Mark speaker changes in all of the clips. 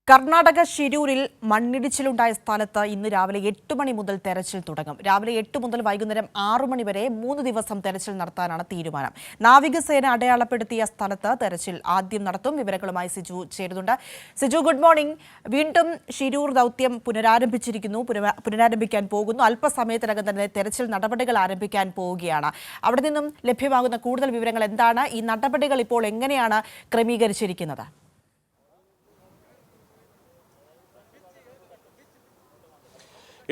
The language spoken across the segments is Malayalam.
Speaker 1: കർണാടക ഷിരൂരിൽ മണ്ണിടിച്ചിലുണ്ടായ സ്ഥലത്ത് ഇന്ന് രാവിലെ 8 മണി മുതൽ തെരച്ചിൽ തുടങ്ങും. രാവിലെ 8 മുതൽ വൈകുന്നേരം 6 മണി വരെ 3 ദിവസം തെരച്ചിൽ നടത്താനാണ് തീരുമാനം. നാവികസേന അടയാളപ്പെടുത്തിയ സ്ഥലത്ത് തെരച്ചിൽ ആദ്യം നടത്തും. വിവരങ്ങളുമായി സിജു ചേരുന്നുണ്ട്. Siju, good morning. വീണ്ടും ഷിരൂർ ദൗത്യം പുനരാരംഭിക്കാൻ പോകുന്നു. അല്പസമയത്തിനകം തന്നെ തെരച്ചിൽ നടപടികൾ ആരംഭിക്കാൻ പോവുകയാണ്. അവിടെ നിന്നും ലഭ്യമാകുന്ന കൂടുതൽ വിവരങ്ങൾ എന്താണ്? ഈ നടപടികൾ ഇപ്പോൾ എങ്ങനെയാണ് ക്രമീകരിച്ചിരിക്കുന്നത്?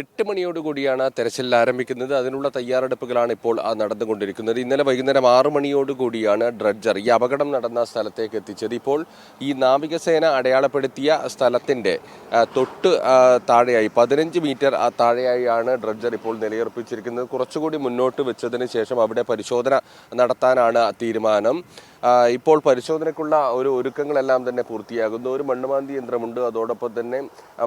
Speaker 2: 8 മണിയോടുകൂടിയാണ് തെരച്ചിൽ ആരംഭിക്കുന്നത്. അതിനുള്ള തയ്യാറെടുപ്പുകളാണ് ഇപ്പോൾ നടന്നുകൊണ്ടിരിക്കുന്നത്. ഇന്നലെ വൈകുന്നേരം 6 മണിയോടുകൂടിയാണ് ഡ്രഡ്ജർ ഈ അപകടം നടന്ന സ്ഥലത്തേക്ക് എത്തിച്ചത്. ഇപ്പോൾ ഈ നാവികസേന അടയാളപ്പെടുത്തിയ സ്ഥലത്തിന്റെ തൊട്ട് താഴെയായി 15 മീറ്റർ താഴെയായാണ് ഡ്രഡ്ജർ ഇപ്പോൾ നിലയുറപ്പിച്ചിരിക്കുന്നത്. കുറച്ചുകൂടി മുന്നോട്ട് വെച്ചതിന് ശേഷം അവിടെ പരിശോധന നടത്താനാണ് തീരുമാനം. ഇപ്പോൾ പരിശോധനയ്ക്കുള്ള ഒരുക്കങ്ങളെല്ലാം തന്നെ പൂർത്തിയാകുന്നു. ഒരു മണ്ണുമാന്തി യന്ത്രമുണ്ട്, അതോടൊപ്പം തന്നെ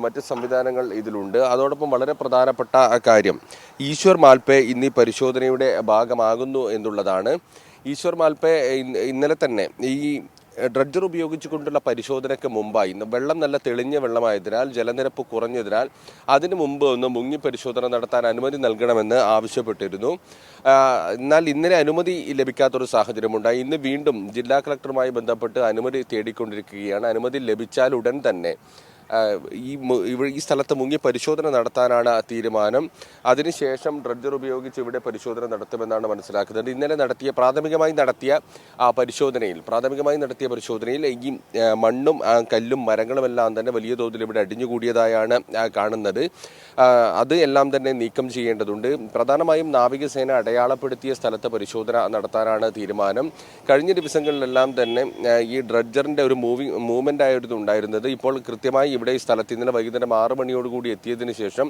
Speaker 2: മറ്റ് സംവിധാനങ്ങൾ ഇതിലുണ്ട്. അതോടൊപ്പം വളരെ പ്രധാനപ്പെട്ട കാര്യം, ഈശ്വർ മാൽപേ ഇന്ന് പരിശോധനയുടെ ഭാഗമാകുന്നു എന്നുള്ളതാണ്. ഈശ്വർ മാൽപേ ഇന്നലെ തന്നെ ഈ ഡ്രഡ്ജർ ഉപയോഗിച്ചുകൊണ്ടുള്ള പരിശോധനയ്ക്ക് മുമ്പായി വെള്ളം നല്ല തെളിഞ്ഞ വെള്ളമായതിനാൽ, ജലനിരപ്പ് കുറഞ്ഞതിനാൽ അതിനു മുമ്പ് ഒന്ന് മുങ്ങി പരിശോധന നടത്താൻ അനുമതി നൽകണമെന്ന് ആവശ്യപ്പെട്ടിരുന്നു. എന്നാൽ ഇന്നലെ അനുമതി ലഭിക്കാത്തൊരു സാഹചര്യമുണ്ടായി. ഇന്ന് വീണ്ടും ജില്ലാ കളക്ടറുമായി ബന്ധപ്പെട്ട് അനുമതി തേടിക്കൊണ്ടിരിക്കുകയാണ്. അനുമതി ലഭിച്ചാൽ ഉടൻ തന്നെ ഈ സ്ഥലത്ത് മുങ്ങി പരിശോധന നടത്താനാണ് തീരുമാനം. അതിനുശേഷം ഡ്രഡ്ജർ ഉപയോഗിച്ച് ഇവിടെ പരിശോധന നടത്തുമെന്നാണ് മനസ്സിലാക്കുന്നത്. ഇന്നലെ പ്രാഥമികമായി നടത്തിയ പരിശോധനയിൽ ഈ മണ്ണും കല്ലും മരങ്ങളുമെല്ലാം തന്നെ വലിയ തോതിൽ ഇവിടെ അടിഞ്ഞുകൂടിയതായാണ് കാണുന്നത്. അത് എല്ലാം തന്നെ നീക്കം ചെയ്യേണ്ടതുണ്ട്. പ്രധാനമായും നാവികസേന അടയാളപ്പെടുത്തിയ സ്ഥലത്ത് പരിശോധന നടത്താനാണ് തീരുമാനം. കഴിഞ്ഞ ദിവസങ്ങളിലെല്ലാം തന്നെ ഈ ഡ്രഡ്ജറിന്റെ ഒരു മൂവ്മെന്റ് ആയിരുന്നു ഉണ്ടായിരുന്നത്. ഇപ്പോൾ കൃത്യമായി ഇവിടെ ഈ സ്ഥലത്ത് ഇന്നലെ വൈകുന്നേരം 6 മണിയോടുകൂടി എത്തിയതിനു ശേഷം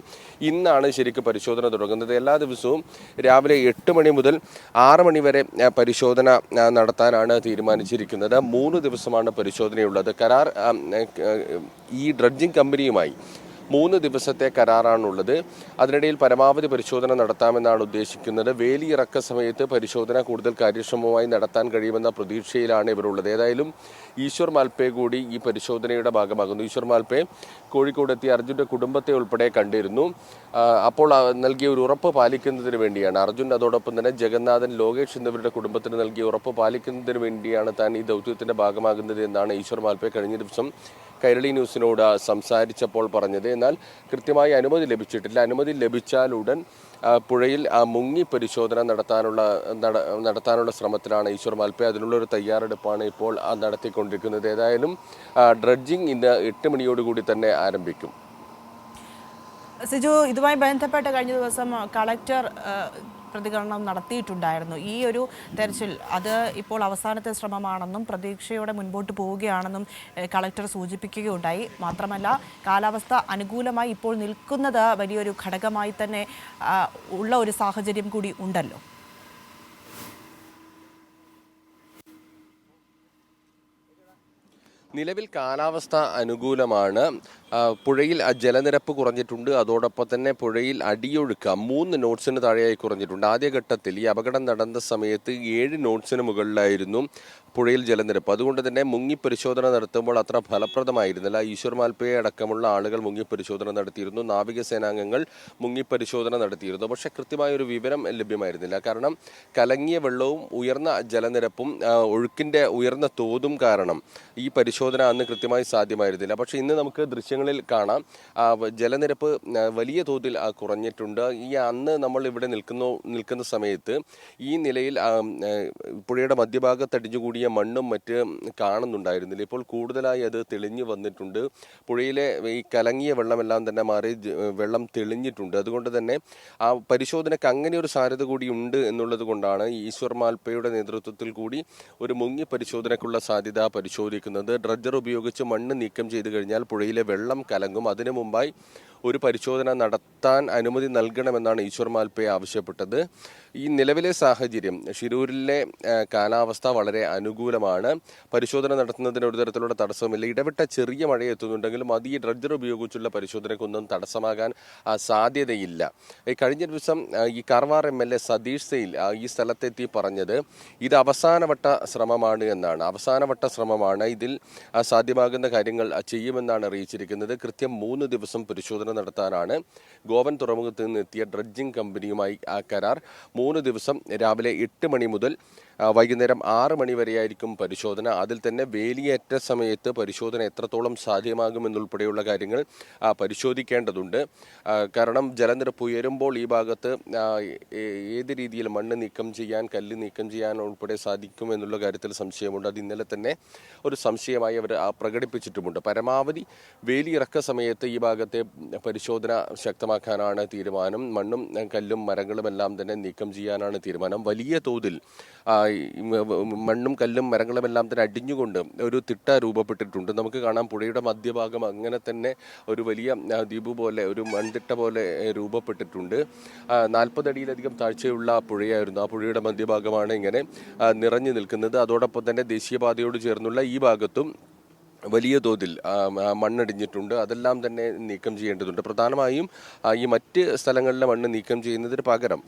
Speaker 2: ഇന്നാണ് ശരിക്കും പരിശോധന തുടങ്ങുന്നത്. എല്ലാ ദിവസവും രാവിലെ 8 മണി മുതൽ 6 മണി വരെ പരിശോധന നടത്താനാണ് തീരുമാനിച്ചിരിക്കുന്നത്. 3 ദിവസമാണ് പരിശോധനയുള്ളത്. കരാർ ഈ ഡ്രഡ്ജിംഗ് കമ്പനിയുമായി 3 ദിവസത്തെ കരാറാണുള്ളത്. അതിനിടയിൽ പരമാവധി പരിശോധന നടത്താമെന്നാണ് ഉദ്ദേശിക്കുന്നത്. വേലിയിറക്ക സമയത്ത് പരിശോധന കൂടുതൽ കാര്യക്ഷമമായി നടത്താൻ കഴിയുമെന്ന പ്രതീക്ഷയിലാണ് ഇവരുള്ളത്. ഏതായാലും ഈശ്വർ മാൽപേ കൂടി ഈ പരിശോധനയുടെ ഭാഗമാകുന്നു. ഈശ്വർ മാൽപേ കോഴിക്കോടെത്തി അർജുൻ്റെ കുടുംബത്തെ ഉൾപ്പെടെ കണ്ടിരുന്നു. അപ്പോൾ നൽകിയ ഒരു ഉറപ്പ് പാലിക്കുന്നതിന് വേണ്ടിയാണ് അർജുൻ, അതോടൊപ്പം തന്നെ ജഗന്നാഥൻ, ലോകേഷ് എന്നിവരുടെ കുടുംബത്തിന് നൽകിയ ഉറപ്പ് പാലിക്കുന്നതിന് വേണ്ടിയാണ് താൻ ഈ ദൗത്യത്തിന്റെ ഭാഗമാകുന്നത് എന്നാണ് ഈശ്വർ മാൽപേ കഴിഞ്ഞ ദിവസം കൈരളി ന്യൂസിനോട് സംസാരിച്ചപ്പോൾ പറഞ്ഞത്. എന്നാൽ കൃത്യമായി അനുമതി ലഭിച്ചിട്ടില്ല. അനുമതി ലഭിച്ചാൽ ഉടൻ പുഴയിൽ മുങ്ങി പരിശോധന നടത്താനുള്ള ശ്രമത്തിലാണ് ഈശ്വർ മാൽപേ. അതിനുള്ള ഒരു തയ്യാറെടുപ്പാണ് ഇപ്പോൾ നടത്തിക്കൊണ്ടിരിക്കുന്നത്. ഏതായാലും ഡ്രഡ്ജിംഗ് ഇന്ന് 8 മണിയോടുകൂടി തന്നെ ആരംഭിക്കും.
Speaker 1: സിജു, ഇതുമായി ബന്ധപ്പെട്ട് കഴിഞ്ഞ ദിവസം കളക്ടർ പ്രതികരണം നടത്തിയിട്ടുണ്ടായിരുന്നു. ഈ ഒരു തെരച്ചിൽ അത് ഇപ്പോൾ അവസാനത്തെ ശ്രമമാണെന്നും പ്രതീക്ഷയോടെ മുൻപോട്ട് പോവുകയാണെന്നും കളക്ടർ സൂചിപ്പിക്കുകയുണ്ടായി. മാത്രമല്ല, കാലാവസ്ഥ അനുകൂലമായി ഇപ്പോൾ നിൽക്കുന്നത് വലിയൊരു ഘടകമായി തന്നെ ഉള്ള ഒരു സാഹചര്യം കൂടി ഉണ്ടല്ലോ.
Speaker 2: നിലവിൽ കാലാവസ്ഥ അനുകൂലമാണ്. പുഴയിൽ ജലനിരപ്പ് കുറഞ്ഞിട്ടുണ്ട്. അതോടൊപ്പം തന്നെ പുഴയിൽ അടിയൊഴുക്ക് 3 നോട്ട്സിന് താഴെയായി കുറഞ്ഞിട്ടുണ്ട്. ആദ്യഘട്ടത്തിൽ ഈ അപകടം നടന്ന സമയത്ത് 7 നോട്ട്സിന് മുകളിലായിരുന്നു പുഴയിൽ ജലനിരപ്പ്. അതുകൊണ്ട് തന്നെ മുങ്ങി പരിശോധന നടത്തുമ്പോൾ അത്ര ഫലപ്രദമായിരുന്നില്ല. ഈശ്വർ മാൽപേ അടക്കമുള്ള ആളുകൾ മുങ്ങി പരിശോധന നടത്തിയിരുന്നു. നാവികസേനാംഗങ്ങൾ മുങ്ങി പരിശോധന നടത്തിയിരുന്നു. പക്ഷേ കൃത്യമായൊരു വിവരം ലഭ്യമായിരുന്നില്ല. കാരണം കലങ്ങിയ വെള്ളവും ഉയർന്ന ജലനിരപ്പും ഒഴുക്കിൻ്റെ ഉയർന്ന തോതും കാരണം ഈ പരിശോധന അന്ന് കൃത്യമായി സാധ്യമായിരുന്നില്ല. പക്ഷേ ഇന്ന് നമുക്ക് ദൃശ്യങ്ങളിൽ കാണാം ജലനിരപ്പ് വലിയ തോതിൽ കുറഞ്ഞിട്ടുണ്ട്. അന്ന് നമ്മൾ ഇവിടെ നിൽക്കുന്ന സമയത്ത് ഈ നിലയിൽ പുഴയുടെ മധ്യഭാഗത്ത് അടിഞ്ഞുകൂടിയ മണ്ണും മറ്റ് കാണുന്നുണ്ടായിരുന്നില്ല. ഇപ്പോൾ കൂടുതലായി അത് തെളിഞ്ഞു വന്നിട്ടുണ്ട്. പുഴയിലെ ഈ കലങ്ങിയ വെള്ളമെല്ലാം തന്നെ മാറി വെള്ളം തെളിഞ്ഞിട്ടുണ്ട്. അതുകൊണ്ട് തന്നെ ആ പരിശോധനയ്ക്ക് അങ്ങനെ ഒരു സാധ്യത കൂടി ഉണ്ട് എന്നുള്ളത് കൊണ്ടാണ് ഈശ്വർ മാൽപേയുടെ നേതൃത്വത്തിൽ കൂടി ഒരു മുങ്ങി പരിശോധനയ്ക്കുള്ള സാധ്യത പരിശോധിക്കുന്നത്. ഡ്രഡ്ജർ ഉപയോഗിച്ച് മണ്ണ് നീക്കം ചെയ്തു കഴിഞ്ഞാൽ പുഴയിലെ വെള്ളം കലങ്ങും. അതിനു മുമ്പായി ഒരു പരിശോധന നടത്താൻ അനുമതി നൽകണമെന്നാണ് ഈശ്വർ മാൽപേ ആവശ്യപ്പെട്ടത്. ഈ നിലവിലെ സാഹചര്യം ശിരൂരിലെ കാലാവസ്ഥ വളരെ അനുകൂലമാണ്. പരിശോധന നടത്തുന്നതിന് ഒരു തരത്തിലുള്ള തടസ്സമില്ല. ഇടവിട്ട ചെറിയ മഴ എത്തുന്നുണ്ടെങ്കിലും അത് ഈ ഡ്രഡ്ജർ ഉപയോഗിച്ചുള്ള പരിശോധനയ്ക്കൊന്നും തടസ്സമാകാൻ സാധ്യതയില്ല. കഴിഞ്ഞ ദിവസം ഈ കാർവാർ MLA സതീഷ് സെയിൽ ഈ സ്ഥലത്തെത്തി പറഞ്ഞത് ഇത് അവസാനവട്ട ശ്രമമാണ് എന്നാണ്. അവസാനവട്ട ശ്രമമാണ്, ഇതിൽ സാധ്യമാകുന്ന കാര്യങ്ങൾ ചെയ്യുമെന്നാണ് അറിയിച്ചിരിക്കുന്നത്. കൃത്യം 3 ദിവസം പരിശോധന നടത്താനാണ് ഗോവൻ തുറമുഖത്ത് നിന്ന് എത്തിയ ഡ്രഡ്ജിംഗ് കമ്പനിയുമായി കരാർ. 3 ദിവസം രാവിലെ 8 മണി മുതൽ വൈകുന്നേരം 6 മണി വരെയായിരിക്കും പരിശോധന. അതിൽ തന്നെ വേലിയേറ്റ സമയത്ത് പരിശോധന എത്രത്തോളം സാധ്യമാകുമെന്നുൾപ്പെടെയുള്ള കാര്യങ്ങൾ പരിശോധിക്കേണ്ടതുണ്ട്. കാരണം ജലനിരപ്പ് ഉയരുമ്പോൾ ഈ ഭാഗത്ത് ഏത് രീതിയിൽ മണ്ണ് നീക്കം ചെയ്യാൻ, കല്ല് നീക്കം ചെയ്യാൻ ഉൾപ്പെടെ സാധിക്കുമെന്നുള്ള കാര്യത്തിൽ സംശയമുണ്ട്. അത് ഇന്നലെ തന്നെ ഒരു സംശയമായി അവർ പ്രകടിപ്പിച്ചിട്ടുമുണ്ട്. പരമാവധി വേലിയിറക്ക സമയത്ത് ഈ ഭാഗത്തെ പരിശോധന ശക്തമാക്കാനാണ് തീരുമാനം. മണ്ണും കല്ലും മരങ്ങളും എല്ലാം തന്നെ നീക്കം ചെയ്യാനാണ് തീരുമാനം. വലിയ തോതിൽ മണ്ണും കല്ലും മരങ്ങളും എല്ലാം തന്നെ അടിഞ്ഞുകൊണ്ട് ഒരു തിട്ട രൂപപ്പെട്ടിട്ടുണ്ട്. നമുക്ക് കാണാം പുഴയുടെ മധ്യഭാഗം അങ്ങനെ തന്നെ ഒരു വലിയ ദ്വീപ് പോലെ, ഒരു മൺതിട്ട പോലെ രൂപപ്പെട്ടിട്ടുണ്ട്. 40 അടിയിലധികം താഴ്ചയുള്ള പുഴയായിരുന്നു. ആ പുഴയുടെ മധ്യഭാഗമാണ് ഇങ്ങനെ നിറഞ്ഞു നിൽക്കുന്നത്. അതോടൊപ്പം തന്നെ ദേശീയപാതയോട് ചേർന്നുള്ള ഈ ഭാഗത്തും വലിയ തോതിൽ മണ്ണടിഞ്ഞിട്ടുണ്ട്. അതെല്ലാം തന്നെ നീക്കം ചെയ്യേണ്ടതുണ്ട്. പ്രധാനമായും ഈ മറ്റ് സ്ഥലങ്ങളിലെ മണ്ണ് നീക്കം ചെയ്യുന്നതിന് പകരം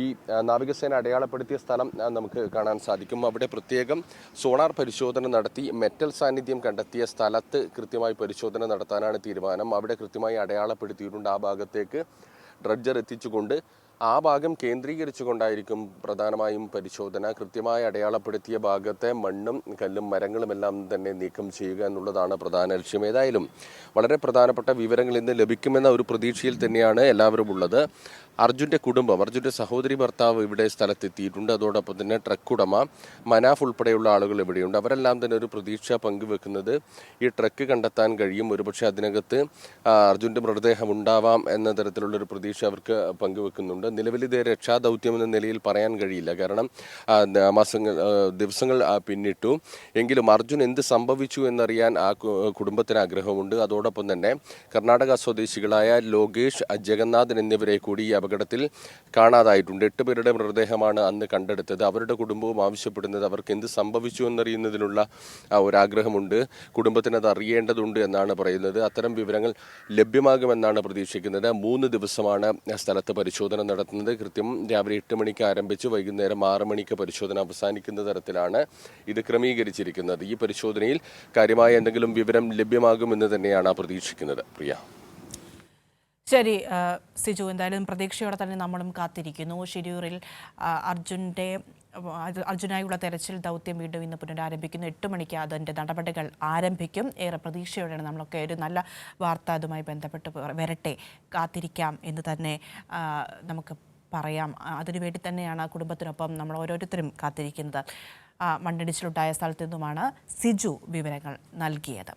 Speaker 2: ഈ നാവികസേന അടയാളപ്പെടുത്തിയ സ്ഥലം നമുക്ക് കാണാൻ സാധിക്കും. അവിടെ പ്രത്യേകം സോണാർ പരിശോധന നടത്തി മെറ്റൽ സാന്നിധ്യം കണ്ടെത്തിയ സ്ഥലത്ത് കൃത്യമായി പരിശോധന നടത്താനാണ് തീരുമാനം. അവിടെ കൃത്യമായി അടയാളപ്പെടുത്തിയിട്ടുണ്ട്. ആ ഭാഗത്തേക്ക് ഡ്രഡ്ജർ എത്തിച്ചുകൊണ്ട് ആ ഭാഗം കേന്ദ്രീകരിച്ചുകൊണ്ടായിരിക്കും പ്രധാനമായും പരിശോധന. കൃത്യമായി അടയാളപ്പെടുത്തിയ ഭാഗത്തെ മണ്ണും കല്ലും മരങ്ങളും എല്ലാം തന്നെ നീക്കം ചെയ്യുക എന്നുള്ളതാണ് പ്രധാന ലക്ഷ്യം. ഏതായാലും വളരെ പ്രധാനപ്പെട്ട വിവരങ്ങൾ ഇന്ന് ലഭിക്കുമെന്ന ഒരു പ്രതീക്ഷയിൽ തന്നെയാണ് എല്ലാവരും ഉള്ളത്. അർജുൻ്റെ കുടുംബം, അർജുൻ്റെ സഹോദരി ഭർത്താവ് ഇവിടെ സ്ഥലത്തെത്തിയിട്ടുണ്ട്. അതോടൊപ്പം തന്നെ ട്രക്ക് ഉടമ മനാഫ് ഉൾപ്പെടെയുള്ള ആളുകൾ ഇവിടെയുണ്ട്. അവരെല്ലാം തന്നെ ഒരു പ്രതീക്ഷ പങ്കുവെക്കുന്നത് ഈ ട്രക്ക് കണ്ടെത്താൻ കഴിയും, ഒരുപക്ഷെ അതിനകത്ത് അർജുൻ്റെ മൃതദേഹം ഉണ്ടാവാം എന്ന തരത്തിലുള്ളൊരു പ്രതീക്ഷ അവർക്ക് പങ്കുവെക്കുന്നുണ്ട്. നിലവിൽ ഇത് രക്ഷാദൗത്യം എന്ന നിലയിൽ പറയാൻ കഴിയില്ല, കാരണം ദിവസങ്ങൾ പിന്നിട്ടു. എങ്കിലും അർജുൻ എന്ത് സംഭവിച്ചു എന്നറിയാൻ ആ കുടുംബത്തിന് ആഗ്രഹമുണ്ട്. അതോടൊപ്പം തന്നെ കർണാടക സ്വദേശികളായ ലോകേഷ്, ജഗന്നാഥൻ എന്നിവരെ കൂടി ഈ അപകടത്തിൽ കാണാതായിട്ടുണ്ട്. 8 പേരുടെ മൃതദേഹമാണ് അന്ന് കണ്ടെടുത്തത്. അവരുടെ കുടുംബവും ആവശ്യപ്പെടുന്നത് അവർക്ക് എന്ത് സംഭവിച്ചു എന്നറിയുന്നതിനുള്ള ഒരാഗ്രഹമുണ്ട്. കുടുംബത്തിന് അത് അറിയേണ്ടതുണ്ട് എന്നാണ് പറയുന്നത്. അത്തരം വിവരങ്ങൾ ലഭ്യമാകുമെന്നാണ് പ്രതീക്ഷിക്കുന്നത്. 3 ദിവസമാണ് സ്ഥലത്ത് പരിശോധന നടത്തുന്നത്. കൃത്യം രാവിലെ 8 മണിക്ക് ആരംഭിച്ച് വൈകുന്നേരം 6 മണിക്ക് പരിശോധന അവസാനിക്കുന്ന തരത്തിലാണ് ഇത് ക്രമീകരിച്ചിരിക്കുന്നത്. ഈ പരിശോധനയിൽ കാര്യമായ എന്തെങ്കിലും വിവരം ലഭ്യമാകുമെന്ന് തന്നെയാണ് പ്രതീക്ഷിക്കുന്നത്. പ്രിയ.
Speaker 1: ശരി സിജു, എന്തായാലും പ്രതീക്ഷയോടെ തന്നെ നമ്മളും കാത്തിരിക്കുന്നു. ഷിരൂരിൽ അർജുനായുള്ള തെരച്ചിൽ ദൗത്യം വീണ്ടും ഇന്ന് പുനരാരംഭിക്കുന്നു. 8 മണിക്ക് അതിൻ്റെ നടപടികൾ ആരംഭിക്കും. ഏറെ പ്രതീക്ഷയോടെയാണ് നമ്മളൊക്കെ ഒരു നല്ല വാർത്ത അതുമായി ബന്ധപ്പെട്ട് വരട്ടെ, കാത്തിരിക്കാം എന്ന് തന്നെ നമുക്ക് പറയാം. അതിനുവേണ്ടി തന്നെയാണ് കുടുംബത്തിനൊപ്പം നമ്മൾ ഓരോരുത്തരും കാത്തിരിക്കുന്നത്. മണ്ണിടിച്ചിലുണ്ടായ സ്ഥലത്തു നിന്നുമാണ് സിജു വിവരങ്ങൾ നൽകിയത്.